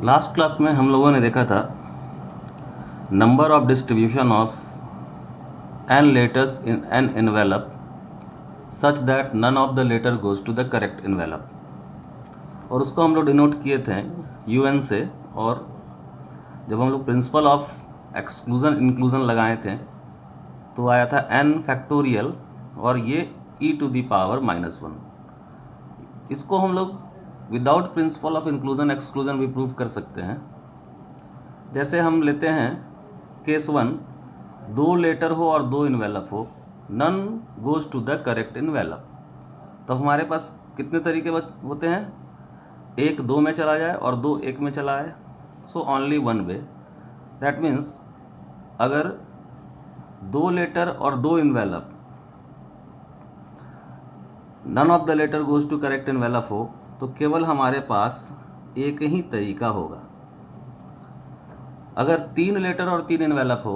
Last class में हम लोगों ने देखा था number of distribution of n letters in an envelope such that none of the letter goes to the correct envelope और उसको हम लोग डिनोट किए थे UN से। और जब हम लोग प्रिंसिपल ऑफ एक्सक्लूजन इंक्लूजन लगाए थे तो आया था n फैक्टोरियल और ये e टू दी पावर -1। इसको हम लोग without principle of inclusion exclusion भी प्रूव कर सकते हैं। जैसे हम लेते हैं केस 1, 2 लेटर हो और 2 इन्वेलप हो, none goes to the correct envelope. तो हमारे पास कितने तरीके होते हैं, 1 2 में चला जाए और 2 1 में चला आए। So only one way. That means अगर 2 लेटर और 2 envelope, none of the letter goes to correct envelope हो, तो केवल हमारे पास एक ही तरीका होगा। अगर 3 लेटर और 3 इन्वेलप हो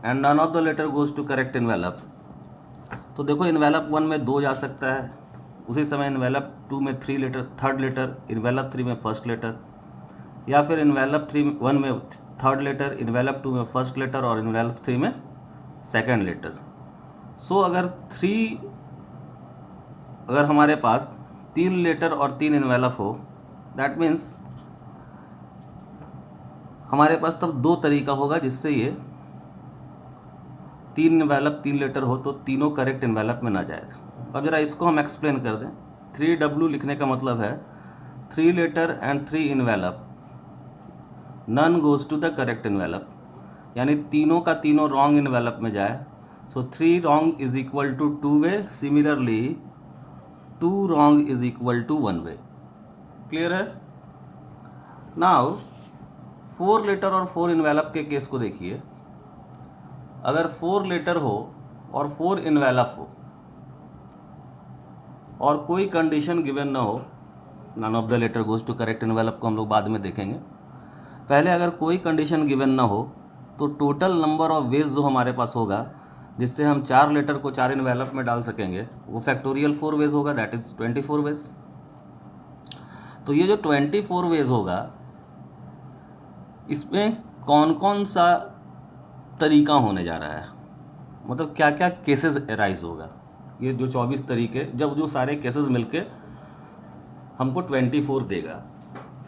and none of the letter goes to correct envelope, तो देखो इन्वेलप 1 में 2 जा सकता है, उसी समय इन्वेलप 2 में 3 लेटर, थर्ड लेटर, इन्वेलप 3 में फर्स्ट लेटर, या फिर इन्वेलप 1 में थर्ड लेटर, इन्वेलप 2 में फर्स्ट लेटर और इन्वेलप 3 में सेकेंड लेटर। सो अगर हमारे पास 3 लेटर और 3 इन्वेलप हो, दैट मीन्स हमारे पास तब 2 तरीका होगा जिससे ये 3 इन्वेलप 3 लेटर हो तो तीनों करेक्ट इन्वेलप में ना जाए। अब जरा इसको हम एक्सप्लेन कर दें। 3W लिखने का मतलब है 3 letter and 3 envelope, none goes to the correct envelope, यानी तीनों का तीनों रॉन्ग इन्वेलप में जाए। So 3 wrong is equal to 2 way, similarly 2 wrong is equal to 1 way. Clear है? नाउ 4 लेटर और 4 इन्वेलप के केस को देखिए। अगर 4 लेटर हो और 4 इन्वेलप हो और कोई कंडीशन गिवन ना हो, none of the letter goes to correct envelope को हम लोग बाद में देखेंगे। पहले अगर कोई कंडीशन गिवन ना हो तो टोटल नंबर ऑफ वेज जो हमारे पास होगा जिससे हम 4 लेटर को 4 इन्वेलप में डाल सकेंगे वो फैक्टोरियल 4 वेज होगा, दैट इज 24 वेज। तो ये जो 24 वेज होगा इसमें कौन कौन सा तरीका होने जा रहा है, मतलब क्या क्या केसेस अराइज होगा। ये जो 24 तरीके, जब जो सारे केसेस मिलके हमको 24 देगा।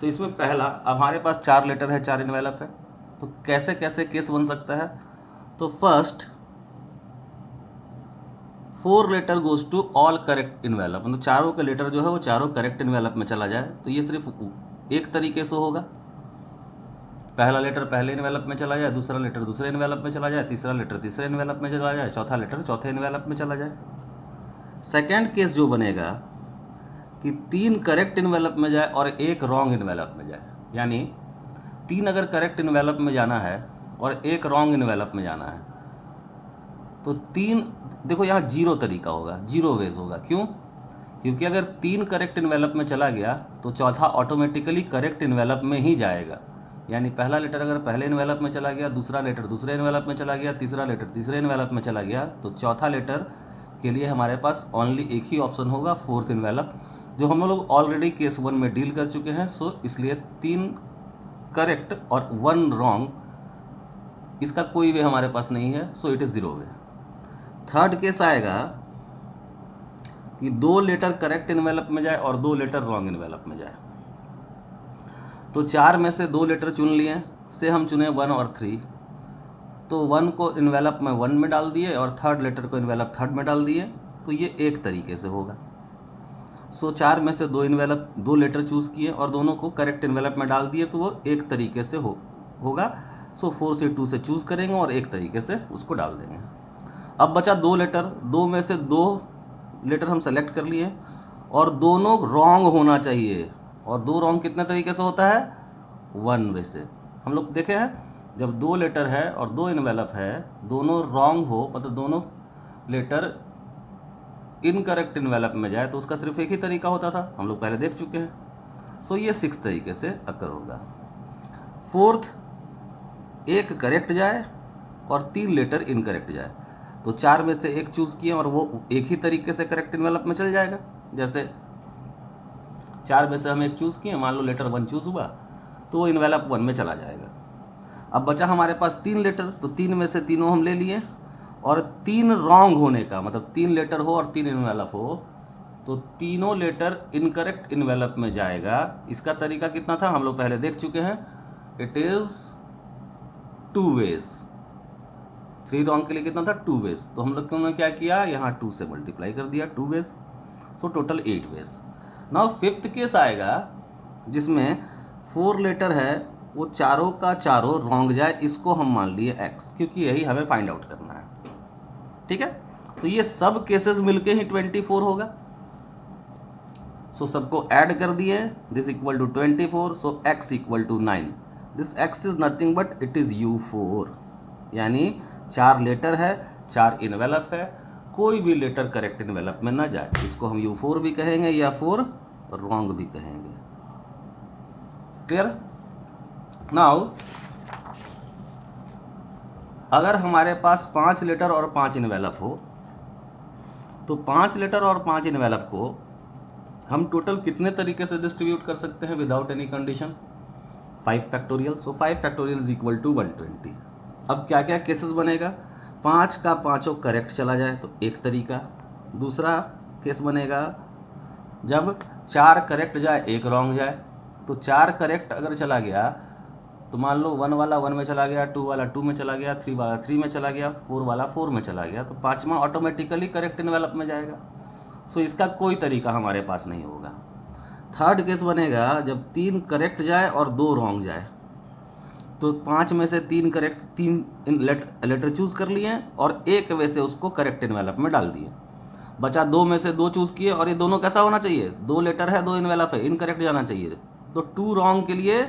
तो इसमें पहला, हमारे पास 4 लेटर है 4 इन्वेलप है, तो कैसे कैसे केस बन सकता है। तो first 4 letter goes to all correct envelope, मतलब चारों का लेटर जो है वो चारों करेक्ट इन्वेलप में चला जाए। तो ये सिर्फ एक तरीके से होगा, पहला लेटर पहले इन्वेलप में चला जाए, दूसरा लेटर दूसरे इन्वेलप में चला जाए, तीसरा लेटर तीसरे इन्वेलप में चला जाए, चौथा लेटर चौथे इन्वेलप में चला जाए। सेकेंड केस जो बनेगा कि 3 करेक्ट इन्वेलप में जाए और 1 रॉन्ग इन्वेलप में जाए, यानी 3 अगर करेक्ट इन्वेलप में जाना है और 1 रॉन्ग इन्वेलप में जाना है तो 3, देखो यहाँ 0 तरीका होगा, 0 वेज होगा। क्यों? क्योंकि अगर 3 करेक्ट इन्वेलप में चला गया तो चौथा ऑटोमेटिकली करेक्ट इन्वेलप में ही जाएगा। यानी पहला लेटर अगर पहले इन्वेलप में चला गया, दूसरा लेटर दूसरे इन्वेलप में चला गया, तीसरा लेटर तीसरे इन्वेलप में चला गया, तो चौथा लेटर के लिए हमारे पास ओनली एक ही ऑप्शन होगा, 4th इन्वेलप, जो हम लोग ऑलरेडी केस 1 में डील कर चुके हैं। सो इसलिए 3 करेक्ट और 1 रॉन्ग, इसका कोई वे हमारे पास नहीं है। So it is 0 way. Third case आएगा कि 2 लेटर करेक्ट इन्वेलप में जाए और 2 लेटर रॉन्ग इन्वेलप में जाए। तो 4 में से 2 लेटर चुन लिए, से हम चुने 1 और 3, तो 1 को इन्वेलप में 1 में डाल दिए और थर्ड लेटर को इन्वेलप थर्ड में डाल दिए, तो ये एक तरीके से होगा। सो 4 में से 2 लेटर चूज़ किए और दोनों को करेक्ट इन्वेलप में डाल दिए, तो वो एक तरीके से होगा। सो 4 से 2 से चूज़ करेंगे और एक तरीके से उसको डाल देंगे। अब बचा 2 लेटर, 2 में से 2 लेटर हम सेलेक्ट कर लिए और दोनों रॉन्ग होना चाहिए। और 2 रॉन्ग कितने तरीके से होता है? 1 वे से। हम लोग देखे हैं जब 2 लेटर है और 2 इन्वेलप है, दोनों रॉन्ग हो, मतलब दोनों लेटर इनकरेक्ट इन्वेलप में जाए, तो उसका सिर्फ एक ही तरीका होता था, हम लोग पहले देख चुके हैं। सो ये 6 तरीके से अकर होगा। 4th, 1 करेक्ट जाए और 3 लेटर इनकरेक्ट जाए, तो 4 में से 1 चूज़ किए और वो एक ही तरीके से करेक्ट इन्वेलप में चल जाएगा। जैसे 4 में से हम 1 चूज़ किए, मान लो लेटर 1 चूज़ हुआ, तो वो इन्वेलप 1 में चला जाएगा। अब बचा हमारे पास 3 लेटर, तो 3 में से तीनों हम ले लिए, और 3 रॉन्ग होने का मतलब 3 लेटर हो और 3 इन्वेलप हो, तो तीनों लेटर इनकरेक्ट इन्वेलप में जाएगा। इसका तरीका कितना था हम लोग पहले देख चुके हैं, इट इज 2 वेज। 3 रॉन्ग के लिए कितना था 2 वेज, तो हम लोग ने क्या किया, यहाँ 2 से मल्टीप्लाई कर दिया 2 ways, so total 8 ways. Now fifth case आएगा जिसमें 4 लेटर है, वो चारों का चारों रॉन्ग जाए, इसको हम मान लिए x, क्योंकि यही हमें फाइंड आउट करना है। ठीक है, तो ये सब केसेस मिलके ही 24 होगा। सो सबको ऐड कर दिए, this equal to 24, so x equal to 9। This x is nothing but it is U4, यानी 4 लेटर है, 4 इन्वेलप है, कोई भी लेटर करेक्ट इन्वेलप में ना जाए। इसको हम U4 भी कहेंगे या 4 रॉन्ग भी कहेंगे। क्लियर? नाउ अगर हमारे पास 5 लेटर और 5 इन्वेलप हो, तो 5 लेटर और 5 इन्वेलप को हम टोटल कितने तरीके से डिस्ट्रीब्यूट कर सकते हैं without any condition? 5 factorial. So 5 factorial is equal to 120। अब क्या क्या केसेस बनेगा? 5 का पाँचों करेक्ट चला जाए तो एक तरीका। दूसरा केस बनेगा जब 4 करेक्ट जाए 1 रॉन्ग जाए, तो 4 करेक्ट अगर चला गया तो मान लो 1 वाला 1 में चला गया, 2 वाला 2 में चला गया, 3 वाला 3 में चला गया, 4 वाला 4 में चला गया, तो 5वां ऑटोमेटिकली करेक्ट इन्वेलप में जाएगा। सो इसका कोई तरीका हमारे पास नहीं होगा। थर्ड केस बनेगा जब 3 करेक्ट जाए और 2 रॉन्ग जाए, तो 5 में से 3 करेक्ट, 3 लेटर चूज़ कर लिए और एक वे से उसको करेक्ट इन्वेलप में डाल दिए। बचा 2 में से 2 चूज़ किए, और ये दोनों कैसा होना चाहिए? 2 लेटर है 2 इन्वेलप है, इनकरेक्ट जाना चाहिए, तो 2 रॉन्ग के लिए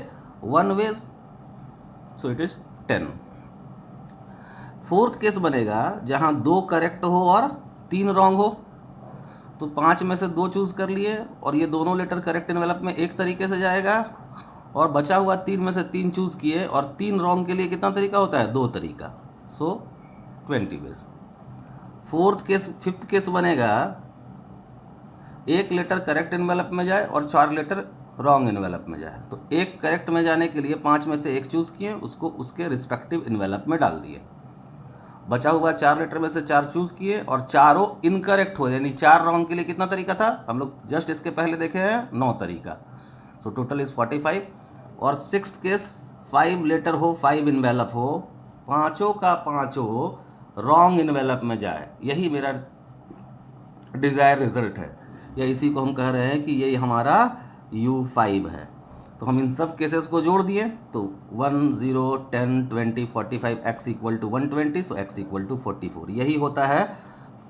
1 way, so it is 10। Fourth case बनेगा जहां 2 करेक्ट हो और 3 रॉन्ग हो, तो 5 में से 2 चूज कर लिए और ये दोनों लेटर करेक्ट इन्वेलप में एक तरीके से जाएगा, और बचा हुआ 3 में से 3 चूज किए और 3 रॉन्ग के लिए कितना तरीका होता है? 2 तरीका, सो 20 वेज। फिफ्थ केस बनेगा 1 लेटर करेक्ट इन्वेलप में जाए और 4 लेटर रॉन्ग इन्वेलप में जाए, तो एक करेक्ट में जाने के लिए 5 में से 1 चूज़ किए, उसको उसके रिस्पेक्टिव इन्वेलप में डाल दिए। बचा हुआ 4 लेटर में से 4 चूज़ किए और चारों इनकरेक्ट हो, यानी 4 रॉन्ग के लिए कितना तरीका था? हम लोग जस्ट इसके पहले देखे हैं 9 तरीका, सो टोटल इज 45। और सिक्स्थ केस 5 लेटर हो 5 इन्वेलप हो, पाँचों का पाँचों रॉन्ग इन्वेलप में जाए, यही मेरा डिज़ायर रिजल्ट है, या इसी को हम कह रहे हैं कि ये हमारा U5 है। तो हम इन सब केसेस को जोड़ दिए, तो 1 0 10 20 45 x equal to 120, so x equal to 44, यही होता है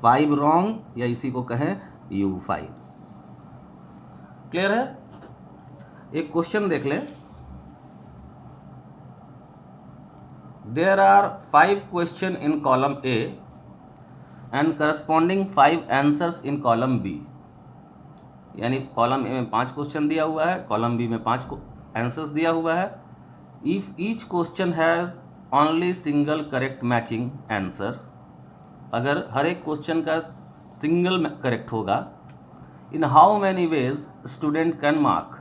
5 रॉन्ग, या इसी को कहें U5। क्लियर है? एक क्वेश्चन देख लें। There are 5 question in column A and corresponding 5 answers in column B, यानी कॉलम ए में 5 क्वेश्चन दिया हुआ है, कॉलम बी में 5 आंसर्स दिया हुआ है। If each question has only single correct matching answer, अगर हर एक क्वेश्चन का सिंगल करेक्ट होगा, इन how many veg student can mark,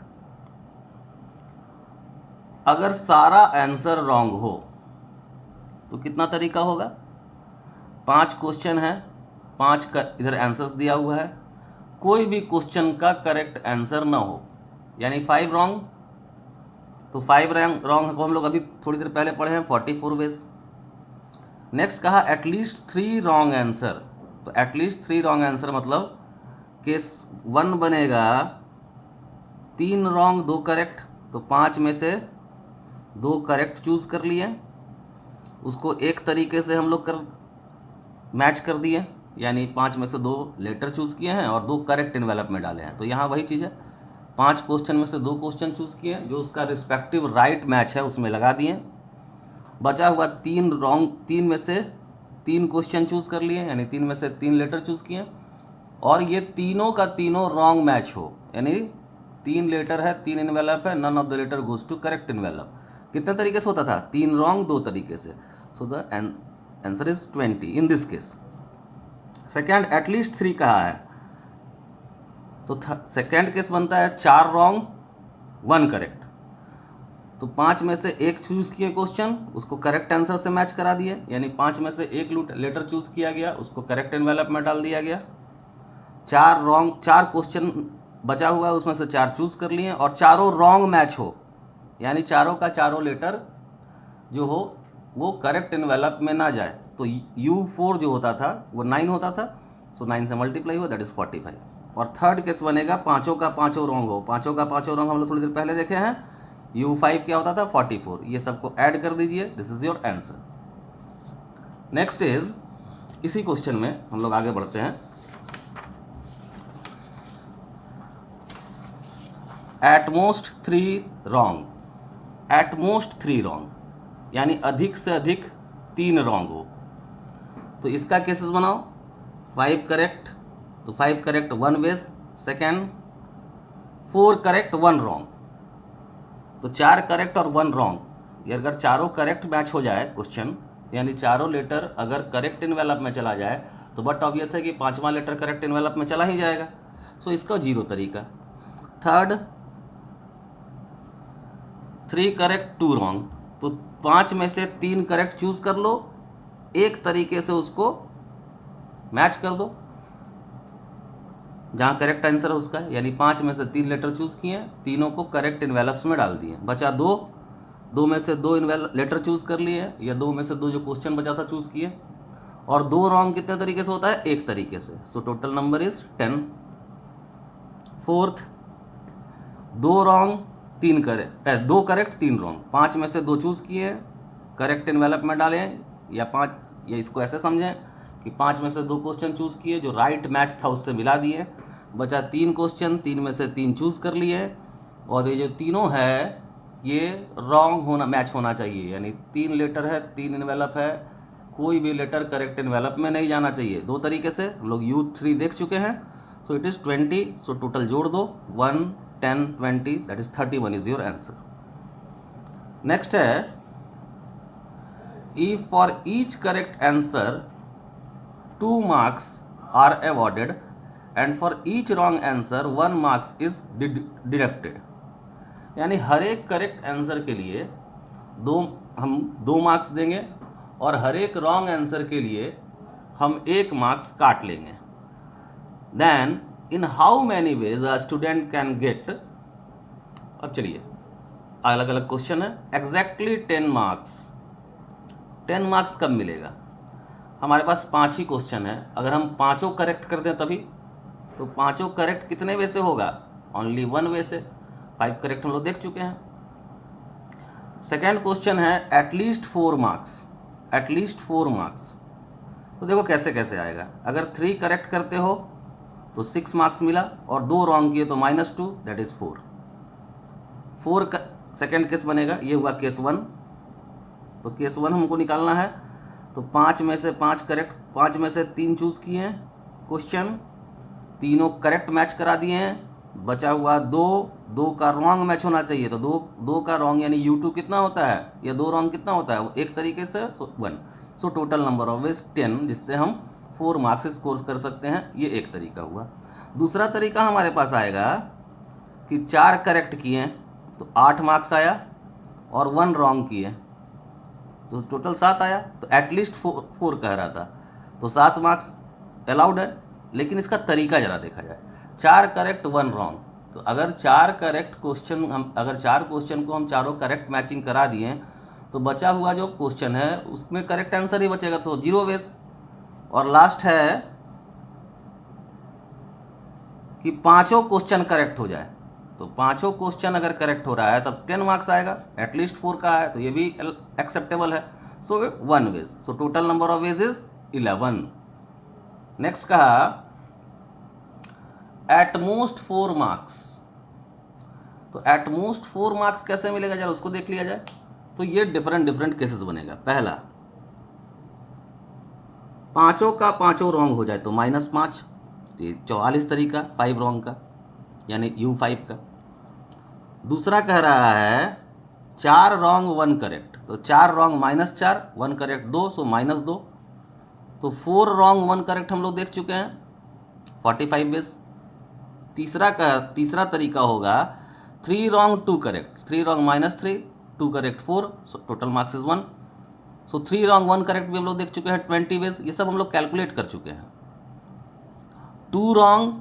अगर सारा आंसर रॉन्ग हो तो कितना तरीका होगा? 5 क्वेश्चन है, 5 का इधर आंसर्स दिया हुआ है, कोई भी क्वेश्चन का करेक्ट आंसर ना हो, यानी 5 रॉन्ग, तो 5 रॉन्ग को हम लोग अभी थोड़ी देर पहले पढ़े हैं 44 वेज। नेक्स्ट कहा एटलीस्ट 3 रॉन्ग आंसर, तो एटलीस्ट 3 रॉन्ग आंसर मतलब केस 1 बनेगा 3 रॉन्ग 2 करेक्ट, तो 5 में से 2 करेक्ट चूज कर लिए, उसको एक तरीके से हम लोग मैच कर दिए, यानी 5 में से 2 लेटर चूज़ किए हैं और 2 करेक्ट इन्वेलप में डाले हैं। तो यहाँ वही चीज़ है, 5 क्वेश्चन में से 2 क्वेश्चन चूज़ किए, जो उसका रिस्पेक्टिव राइट मैच है उसमें लगा दिए। बचा हुआ 3 रॉन्ग, 3 में से 3 क्वेश्चन चूज़ कर लिए, यानी 3 में से 3 लेटर चूज़ किए, और ये तीनों का तीनों रॉन्ग मैच हो, यानी 3 लेटर है 3 इन्वेलप है, none of the letter goes to correct envelope. कितने तरीके से होता था? 3 रॉन्ग 2 तरीके से, so the answer is 20 in this case. Second at least 3 कहा है, तो सेकेंड केस बनता है 4 रॉन्ग 1 करेक्ट, तो 5 में से एक चूज़ किए क्वेश्चन, उसको करेक्ट आंसर से मैच करा दिए, यानी 5 में से एक लेटर चूज़ किया गया, उसको करेक्ट एनवेलप में डाल दिया गया। 4 क्वेश्चन बचा हुआ है, उसमें से 4 चूज़ कर लिए और चारों रॉन्ग मैच हो, यानी चारों का चारों लेटर जो हो वो करेक्ट एनवेलप में ना जाए, तो U4 जो होता था वो 9 होता था, सो 9 से मल्टीप्लाई हुआ, दैट इज़ 45। और थर्ड केस बनेगा पाँचों का पाँचों रॉन्ग हो, पाँचों का पाँचों रॉन्ग हम लोग थोड़ी देर पहले देखे हैं। U5 क्या होता था 44, ये सबको ऐड कर दीजिए, this is your answer. Next is, इसी क्वेश्चन में हम लोग आगे बढ़ते हैं। At most 3 wrong, at most 3 wrong यानी अधिक से अधिक 3 रॉन्ग हो, तो इसका केसेस बनाओ। 5 करेक्ट, तो 5 correct 1 ways, second 4 correct 1 wrong, तो 4 करेक्ट और 1 रॉन्ग। ये अगर चारों करेक्ट मैच हो जाए क्वेश्चन, यानी चारों लेटर अगर करेक्ट एनवेलप में चला जाए, तो बट ऑब्वियस है कि 5वां लेटर करेक्ट एनवेलप में चला ही जाएगा, सो इसका 0 तरीका। थर्ड 3 करेक्ट 2 रॉन्ग, तो 5 में से 3 करेक्ट चूज़ कर लो, एक तरीके से उसको मैच कर दो जहाँ करेक्ट आंसर है उसका, यानी 5 में से 3 लेटर चूज़ किए, तीनों को करेक्ट इन्वेलप्स में डाल दिए। बचा 2 में से 2 लेटर चूज़ कर लिए, या 2 में से 2 जो क्वेश्चन बचा था चूज़ किए, और 2 रॉन्ग कितने तरीके से होता है, एक तरीके से, सो total number is 10। Fourth 2 wrong 3 correct, 2 correct 3 wrong, 5 में से 2 चूज़ किए, करेक्ट एनवेलप में डालें, या इसको ऐसे समझें कि 5 में से 2 क्वेश्चन चूज़ किए, जो राइट मैच था उससे मिला दिए, बचा 3 क्वेश्चन, 3 में से 3 चूज़ कर लिए, और ये जो तीनों है ये रॉन्ग होना, मैच होना चाहिए, यानी 3 लेटर है, 3 एनवेलप है, कोई भी लेटर करेक्ट एनवेलप में नहीं जाना चाहिए। 2 तरीके से हम लोग U3 देख चुके हैं, so it is 20, so total जोड़ दो 1 10 20, that is 31 is your answer. Next है, if for each correct answer 2 marks are awarded and for each wrong answer 1 marks is deducted, यानी हर एक करेक्ट आंसर के लिए हम 2 मार्क्स देंगे और हर एक रॉन्ग आंसर के लिए हम 1 मार्क्स काट लेंगे। Then in how many ways a student can get, अब चलिए अलग अलग क्वेश्चन है। एग्जैक्टली 10 मार्क्स, 10 मार्क्स कब मिलेगा, हमारे पास 5 ही क्वेश्चन है, अगर हम पाँचों करेक्ट कर दें तभी, तो पाँचों करेक्ट कितने वे से होगा, ओनली 1 वे से। 5 करेक्ट हम लोग देख चुके हैं। सेकेंड क्वेश्चन है एटलीस्ट 4 मार्क्स, एटलीस्ट 4 मार्क्स, तो देखो कैसे कैसे आएगा। अगर 3 करेक्ट करते हो तो 6 मार्क्स मिला, और 2 रॉन्ग किए तो -2, दैट इज 4। 4 का सेकेंड केस बनेगा, ये हुआ केस 1, तो केस 1 हमको निकालना है, तो 5 में से 5 करेक्ट, 5 में से 3 चूज़ किए हैं क्वेश्चन, तीनों करेक्ट मैच करा दिए हैं, बचा हुआ 2 का रॉन्ग मैच होना चाहिए, तो 2 का रॉन्ग यानी U2 कितना होता है, या 2 रॉन्ग कितना होता है, वो एक तरीके से 1, सो टोटल नंबर ऑफ इज 10, जिससे हम 4 मार्क्स स्कोर कर सकते हैं। ये एक तरीका हुआ। दूसरा तरीका हमारे पास आएगा कि 4 करेक्ट किए तो 8 मार्क्स आया, और 1 रॉन्ग किए तो टोटल 7 आया, तो एटलीस्ट 4 कह रहा था, तो 7 मार्क्स अलाउड है। लेकिन इसका तरीका ज़रा देखा जाए, 4 करेक्ट 1 रॉन्ग, तो अगर 4 करेक्ट क्वेश्चन अगर 4 क्वेश्चन को हम चारों करेक्ट मैचिंग करा दिए, तो बचा हुआ जो क्वेश्चन है उसमें करेक्ट आंसर ही बचेगा, तो 0 वेज। और लास्ट है कि पाँचों क्वेश्चन करेक्ट हो जाए, तो पाँचों क्वेश्चन अगर करेक्ट हो रहा है तब 10 मार्क्स आएगा, एटलीस्ट 4 का है तो ये भी एक्सेप्टेबल है, so 1 ways, so total number of ways is 11। Next कहा एट मोस्ट 4 मार्क्स, तो एट मोस्ट 4 मार्क्स कैसे मिलेगा जरा उसको देख लिया जाए। तो ये डिफरेंट केसेस बनेगा। पहला, पाँचों का पाँचों रॉन्ग हो जाए तो -5, 44 तरीका 5 रॉन्ग का, यानी U5 का। दूसरा कह रहा है 4 रॉन्ग 1 करेक्ट, तो 4 रॉन्ग -4, 1 करेक्ट 2, सो -2, तो 4 रॉन्ग 1 करेक्ट हम लोग देख चुके हैं, 45 वेज। तीसरा तरीका होगा 3 wrong 2 correct, 3 wrong -3, 2 correct 4, so total marks is 1. So 3 wrong 1 correct भी हम लोग देख चुके हैं 20 वेज, ये सब हम लोग कैलकुलेट कर चुके हैं. 2 रॉन्ग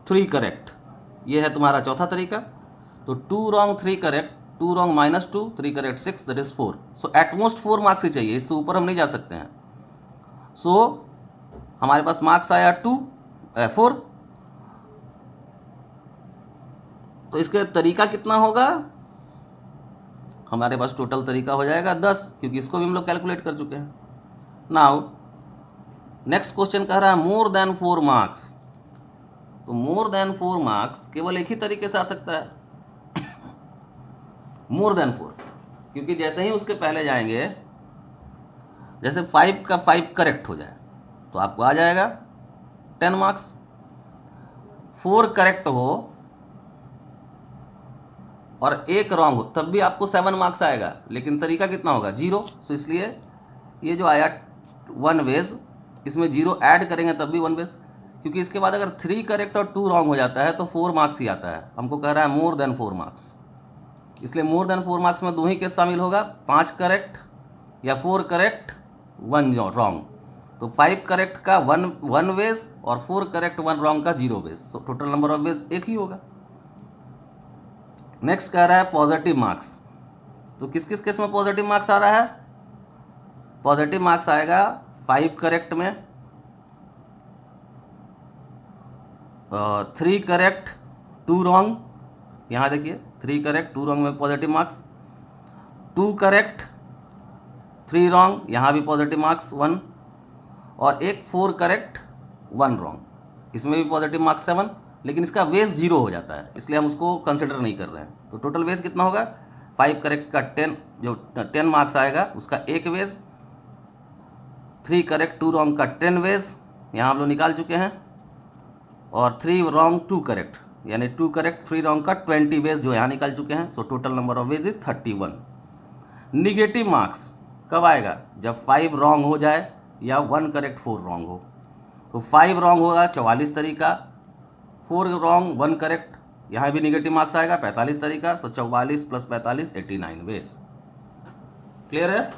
3 करेक्ट, ये है तुम्हारा चौथा तरीका. तो 2 wrong 3 correct, 2 wrong -2, 3 correct 6, that is 4. So at most 4 marks ही चाहिए, इससे ऊपर हम नहीं जा सकते हैं. सो हमारे पास मार्क्स आया 4. तो इसका तरीका कितना होगा, हमारे पास टोटल तरीका हो जाएगा 10, क्योंकि इसको भी हम लोग कैलकुलेट कर चुके हैं. नाउ नेक्स्ट क्वेश्चन कह रहा है मोर देन 4 मार्क्स. तो मोर देन 4 मार्क्स केवल एक ही तरीके से आ सकता है, मोर देन 4, क्योंकि जैसे ही उसके पहले जाएंगे, जैसे 5 का 5 करेक्ट हो जाए तो आपको आ जाएगा 10 मार्क्स. 4 करेक्ट हो और 1 रॉन्ग हो तब भी आपको 7 मार्क्स आएगा, लेकिन तरीका कितना होगा 0. सो इसलिए ये जो आया 1 वेज, इसमें 0 ऐड करेंगे तब भी 1 वेज, क्योंकि इसके बाद अगर 3 करेक्ट और 2 रॉन्ग हो जाता है तो 4 मार्क्स ही आता है. हमको कह रहा है मोर देन 4 मार्क्स, इसलिए मोर देन 4 मार्क्स में 2 ही केस शामिल होगा, 5 करेक्ट या 4 करेक्ट 1 रॉन्ग. तो 5 करेक्ट का 1 वेज और 4 करेक्ट 1 रॉन्ग का 0 ways. So total number of ways एक ही होगा. नेक्स्ट कह रहा है पॉजिटिव मार्क्स. तो किस किस केस में पॉजिटिव मार्क्स आ रहा है, पॉजिटिव मार्क्स आएगा 5 करेक्ट में, 3 करेक्ट 2 रॉन्ग, यहाँ देखिए 3 करेक्ट 2 रॉन्ग में पॉजिटिव मार्क्स, 2 करेक्ट 3 रॉन्ग, यहाँ भी पॉजिटिव मार्क्स 1, और एक 4 करेक्ट 1 रॉन्ग, इसमें भी पॉजिटिव मार्क्स 7, लेकिन इसका वेज 0 हो जाता है, इसलिए हम उसको कंसिडर नहीं कर रहे हैं. तो टोटल वेज कितना होगा, 5 करेक्ट का 10 मार्क्स आएगा, उसका 1 वेज, 3 करेक्ट 2 रॉन्ग का 10 वेज, यहाँ हम लोग निकाल चुके हैं, और 3 रॉन्ग 2 करेक्ट, यानी 2 करेक्ट 3 रॉन्ग का 20 वेज जो यहाँ निकाल चुके हैं. सो total number of ways is 31. Negative marks कब आएगा, जब 5 रॉन्ग हो जाए या 1 करेक्ट 4 रॉन्ग हो. तो 5 रॉन्ग होगा 44 तरीका, 4 रॉन्ग 1 करेक्ट, यहाँ भी निगेटिव मार्क्स आएगा 45 तरीका. सो 44 + 45 89 वेज. क्लियर है.